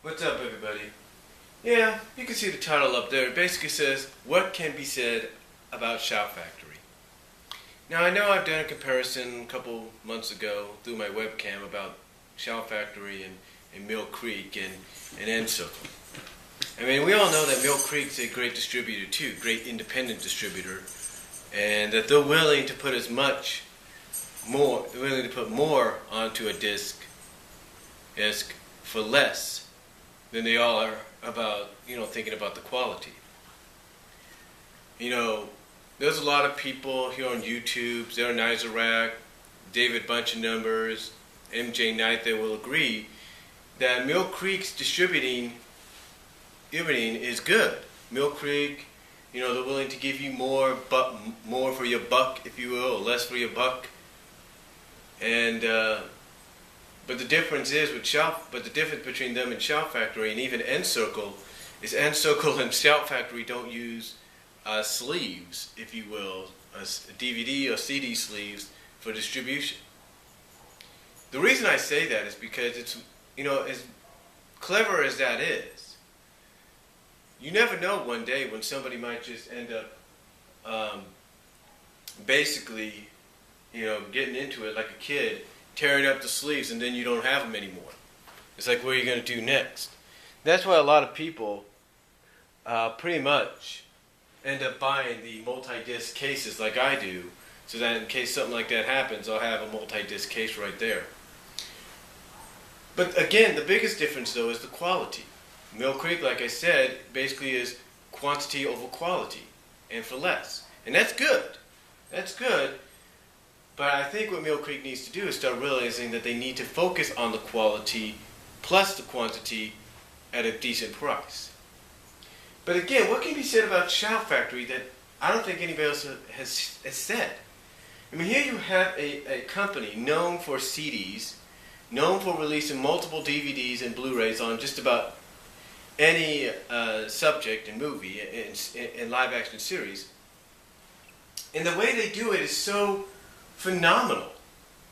What's up, everybody? Yeah, you can see the title up there. It basically says, What Can Be Said About Shout Factory? Now, I know I've done a comparison a couple months ago through my webcam about Shout Factory and Mill Creek and End Circle. I mean, we all know that Mill Creek's a great distributor too, great independent distributor, and that they're willing to put more onto a disc for less than they all are about, thinking about the quality. There's a lot of people here on YouTube, Zara Nizarak, David Bunch of Numbers, MJ Knight, that will agree that Mill Creek's distributing everything is good. Mill Creek, they're willing to give you more for your buck, if you will, or less for your buck. And but the difference between them and Shout Factory and even End Circle is End Circle and Shout Factory don't use sleeves, if you will, DVD or CD sleeves for distribution. The reason I say that is because it's, as clever as that is, you never know one day when somebody might just end up basically, getting into it like a kid, tearing up the sleeves, and then you don't have them anymore. It's like, what are you going to do next? That's why a lot of people pretty much end up buying the multi-disc cases like I do, so that in case something like that happens, I'll have a multi-disc case right there. But again, the biggest difference though is the quality. Mill Creek, like I said, basically is quantity over quality, and for less. And that's good. That's good. But I think what Mill Creek needs to do is start realizing that they need to focus on the quality plus the quantity at a decent price. But again, what can be said about Shout Factory that I don't think anybody else has said? I mean, here you have a company known for CDs, known for releasing multiple DVDs and Blu-rays on just about any subject and movie and live action series. And the way they do it is so phenomenal.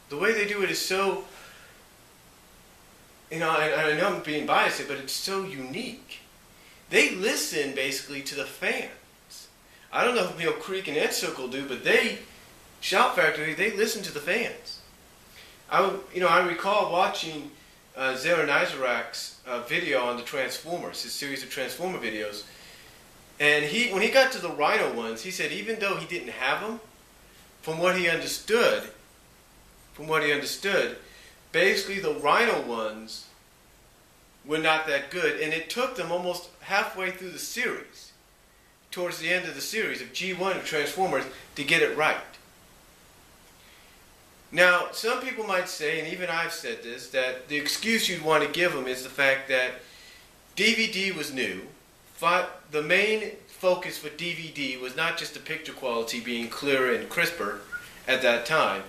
The way they do it is so, I know I'm being biased here, but it's so unique. They listen basically to the fans. I don't know if Mill Creek and End Circle do, but Shout Factory, they listen to the fans. I recall watching Zara Nizarak's video on the Transformers, his series of Transformer videos, and when he got to the Rhino ones, he said even though he didn't have them, from what he understood, basically the Rhino ones were not that good, and it took them almost halfway through the series, towards the end of the series of G1 of Transformers, to get it right. Now, some people might say, and even I've said this, that the excuse you'd want to give them is the fact that DVD was new. The main focus for DVD was not just the picture quality being clearer and crisper at that time,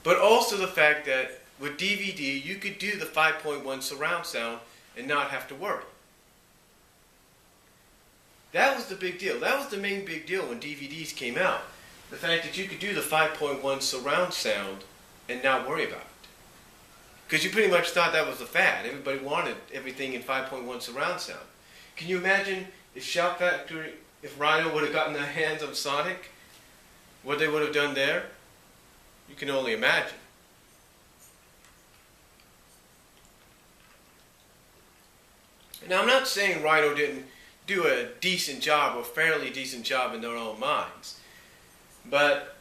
but also the fact that with DVD you could do the 5.1 surround sound and not have to worry. That was the big deal. That was the main big deal when DVDs came out. The fact that you could do the 5.1 surround sound and not worry about it. Because you pretty much thought that was the fad. Everybody wanted everything in 5.1 surround sound. Can you imagine if Rhino would have gotten their hands on Sonic, what they would have done there? You can only imagine. Now, I'm not saying Rhino didn't do a decent job or fairly decent job in their own minds. But,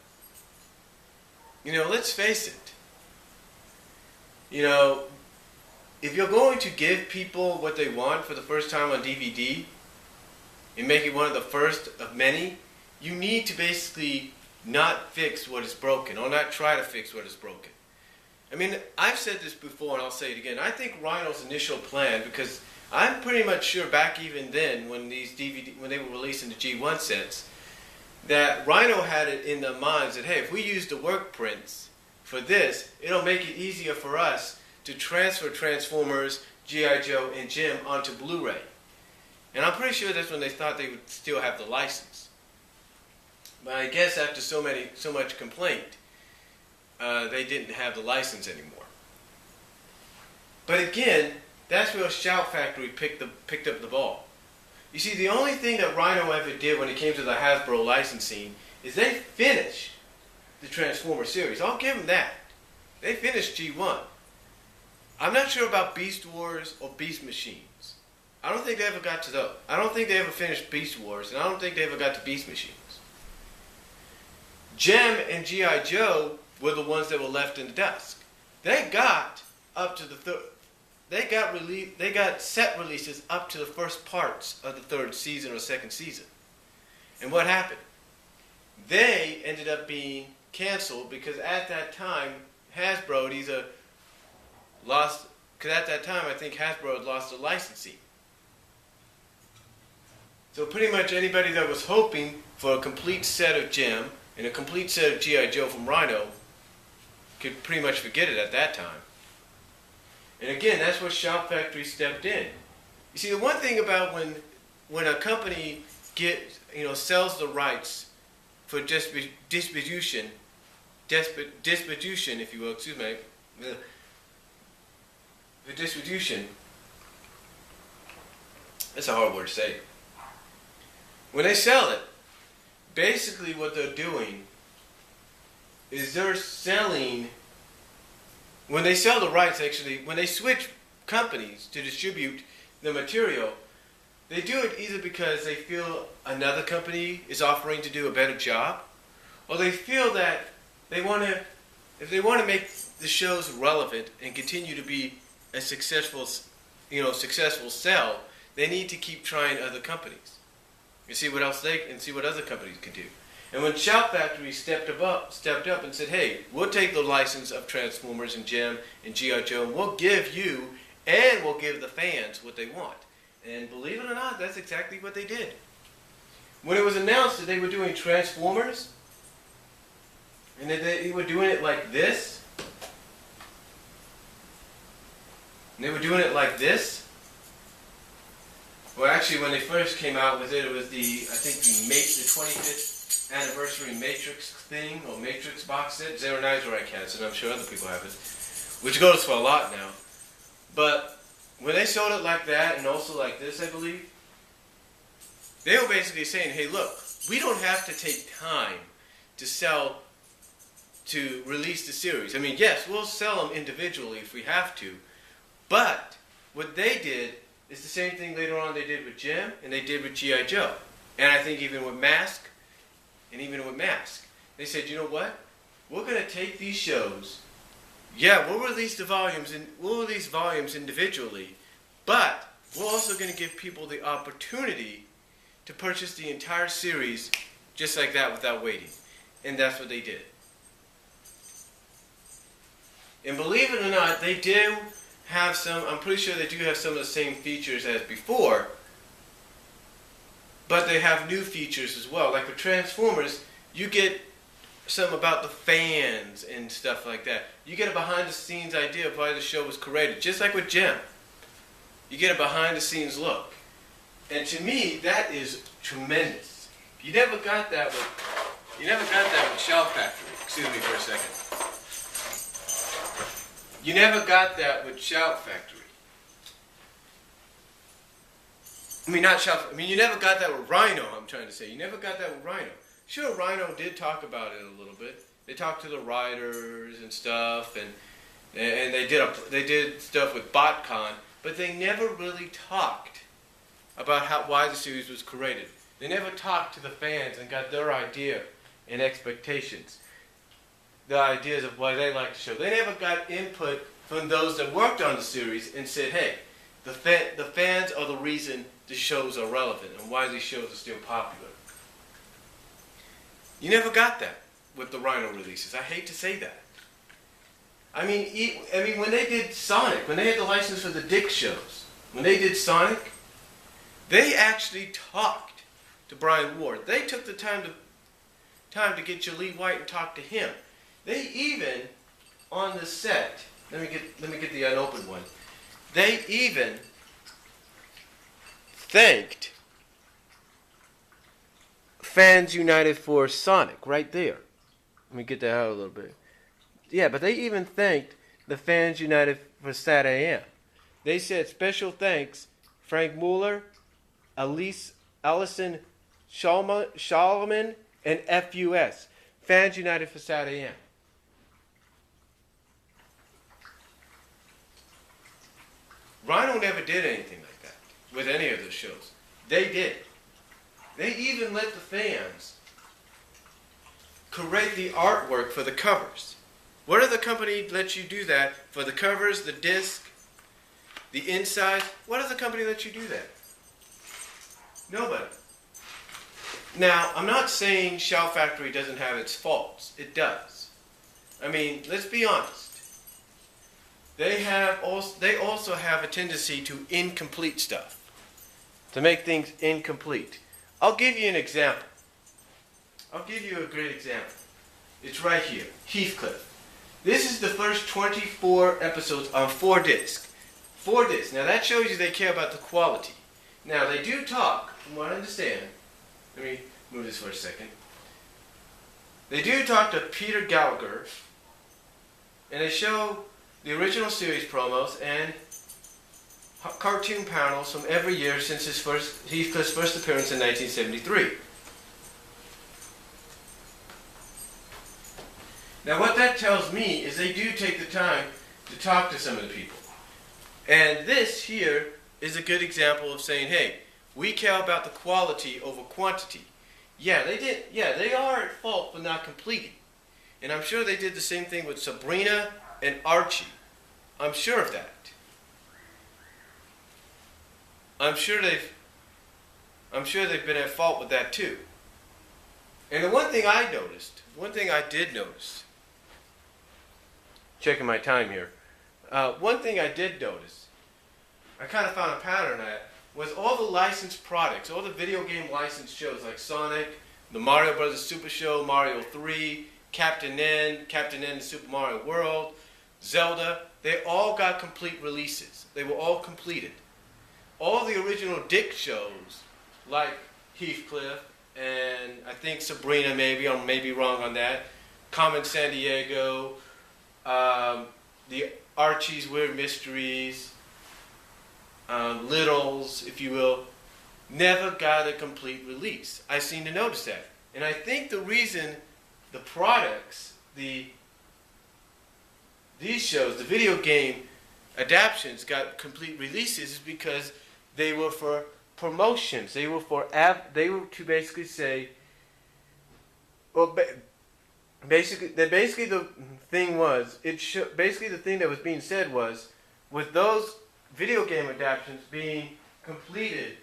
let's face it. If you're going to give people what they want for the first time on DVD and make it one of the first of many, you need to basically not fix what is broken or not try to fix what is broken. I mean, I've said this before and I'll say it again. I think Rhino's initial plan, because I'm pretty much sure back even then when when they were releasing the G1 sets, that Rhino had it in their minds that, hey, if we use the work prints for this, it'll make it easier for us to transfer Transformers, G.I. Joe, and Jim onto Blu-ray. And I'm pretty sure that's when they thought they would still have the license. But I guess after so much complaint, they didn't have the license anymore. But again, that's where Shout Factory picked up the ball. You see, the only thing that Rhino ever did when it came to the Hasbro licensing is they finished the Transformer series. I'll give them that. They finished G1. I'm not sure about Beast Wars or Beast Machines. I don't think they ever got to those. I don't think they ever finished Beast Wars, and I don't think they ever got to Beast Machines. Gem and G.I. Joe were the ones that were left in the dust. They got up to the third. They got set releases up to the first parts of the third season or second season. And what happened? They ended up being canceled because at that time Hasbro had lost. Because at that time I think Hasbro had lost the licensing. So pretty much anybody that was hoping for a complete set of Gem and a complete set of G.I. Joe from Rhino could pretty much forget it at that time. And again, that's where Shout Factory stepped in. You see, the one thing about when a company sells the rights for distribution, if you will, excuse me, the distribution, that's a hard word to say. When they sell it, basically what they're doing is they're selling. When they sell the rights, actually, when they switch companies to distribute the material, they do it either because they feel another company is offering to do a better job, or they feel that if they want to make the shows relevant and continue to be a successful sell, they need to keep trying other companies and see what other companies can do. And when Shout Factory stepped up and said, hey, we'll take the license of Transformers and Gem and G.I. Joe, and we'll give you and we'll give the fans what they want. And believe it or not, that's exactly what they did. When it was announced that they were doing Transformers, and that they were doing it like this, well, actually, when they first came out with it, it was the 25th anniversary Matrix thing, or Matrix box set. Zero Nizer has it, and I'm sure other people have it, which goes for a lot now. But when they sold it like that, and also like this, I believe, they were basically saying, hey, look, we don't have to take time to release the series. I mean, yes, we'll sell them individually if we have to, but what they did is the same thing later on they did with Gem, and they did with G.I. Joe. And I think even with Mask, they said, you know what? We're going to take these shows. Yeah, we'll release volumes individually, but we're also going to give people the opportunity to purchase the entire series just like that without waiting. And that's what they did. And believe it or not, they do have I'm pretty sure they do have some of the same features as before, but they have new features as well. Like with Transformers, you get some about the fans and stuff like that. You get a behind-the-scenes idea of why the show was created, just like with Gem. You get a behind-the-scenes look. And to me, that is tremendous. You never got that with Shout Factory. Excuse me for a second. You never got that with Shout Factory. You never got that with Rhino, I'm trying to say. You never got that with Rhino. Sure, Rhino did talk about it a little bit. They talked to the writers and stuff, and they did stuff with BotCon, but they never really talked about why the series was created. They never talked to the fans and got their idea and expectations, the ideas of why they liked the show. They never got input from those that worked on the series and said, hey, the fans are the reason the shows are relevant and why these shows are still popular. You never got that with the Rhino releases. I hate to say that. I mean, when they did Sonic, when they had the license for the Dick shows, when they did Sonic, they actually talked to Brian Ward. They took the time to get Jaleel White and talk to him. They even, on the set, let me get the unopened one. They even thanked Fans United for Sonic right there. Let me get that out a little bit. Yeah, but they even thanked the Fans United for Sat AM. They said special thanks Frank Mueller, Allison Solomon, and FUS, Fans United for Sat AM. Rhino never did anything like that with any of those shows. They did. They even let the fans create the artwork for the covers. What other company lets you do that for the covers, the disc, the inside? What other company lets you do that? Nobody. Now, I'm not saying Shout Factory doesn't have its faults. It does. I mean, let's be honest. They also have a tendency to incomplete stuff, to make things incomplete. I'll give you an example. I'll give you a great example. It's right here, Heathcliff. This is the first 24 episodes on 4 discs. 4 discs. Now that shows you they care about the quality. Now they do talk, from what I understand. Let me move this for a second. They do talk to Peter Gallagher, and they show the original series promos and cartoon panels from every year since Heathcliff's first appearance in 1973. Now what that tells me is they do take the time to talk to some of the people. And this here is a good example of saying, hey, we care about the quality over quantity. Yeah, they did. Yeah, they are at fault for not completing. And I'm sure they did the same thing with Sabrina and Archie. I'm sure of that. I'm sure they've been at fault with that too. And the one thing I did notice, checking my time here, one thing I did notice, I kind of found a pattern at, was all the licensed products, all the video game licensed shows like Sonic, the Mario Brothers Super Show, Mario 3, Captain N and Super Mario World, Zelda, they all got complete releases. They were all completed. All the original Dick shows, like Heathcliff, and I think Sabrina maybe, I may be wrong on that, Carmen Sandiego, the Archie's Weird Mysteries, Littles, if you will, never got a complete release. I seem to notice that. And I think the reason the products, these shows, the video game adaptions got complete releases is because they were for promotions. They were to basically say, well, basically the thing was, basically the thing that was being said was, with those video game adaptions being completed,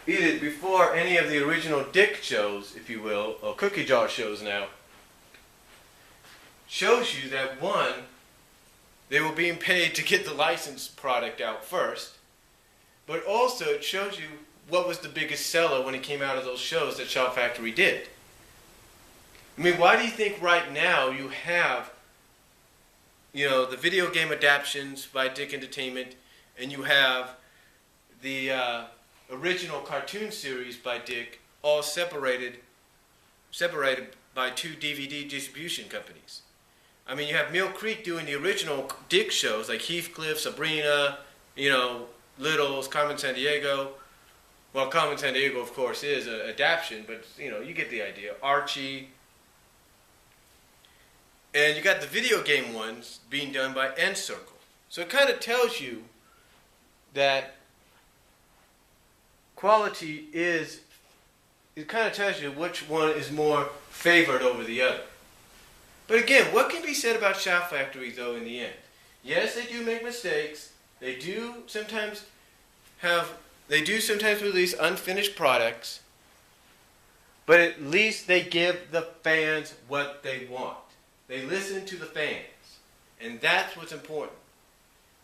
either before any of the original Dick shows, if you will, or Cookie Jar shows now, shows you that one, they were being paid to get the licensed product out first, but also it shows you what was the biggest seller when it came out of those shows that Shout Factory did. I mean, why do you think right now you have, the video game adaptions by Dick Entertainment, and you have the original cartoon series by Dick, all separated by 2 DVD distribution companies? I mean, you have Mill Creek doing the original Dick shows like Heathcliff, Sabrina, Littles, Carmen Sandiego. Well, Carmen Sandiego, of course, is an adaptation, but you get the idea. Archie. And you got the video game ones being done by N-Circle. So it kind of tells you that quality it kind of tells you which one is more favored over the other. But again, what can be said about Shout Factory, though, in the end? Yes, they do make mistakes. They do sometimes release unfinished products. But at least they give the fans what they want. They listen to the fans. And that's what's important.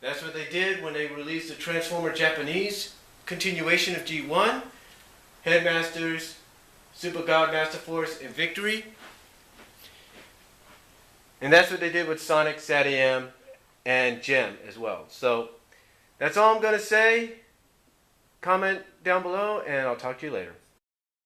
That's what they did when they released the Transformer Japanese continuation of G1, Headmasters, Super God Master Force, and Victory. And that's what they did with Sonic, Sat-AM, and Gem as well. So that's all I'm going to say. comment down below, and I'll talk to you later.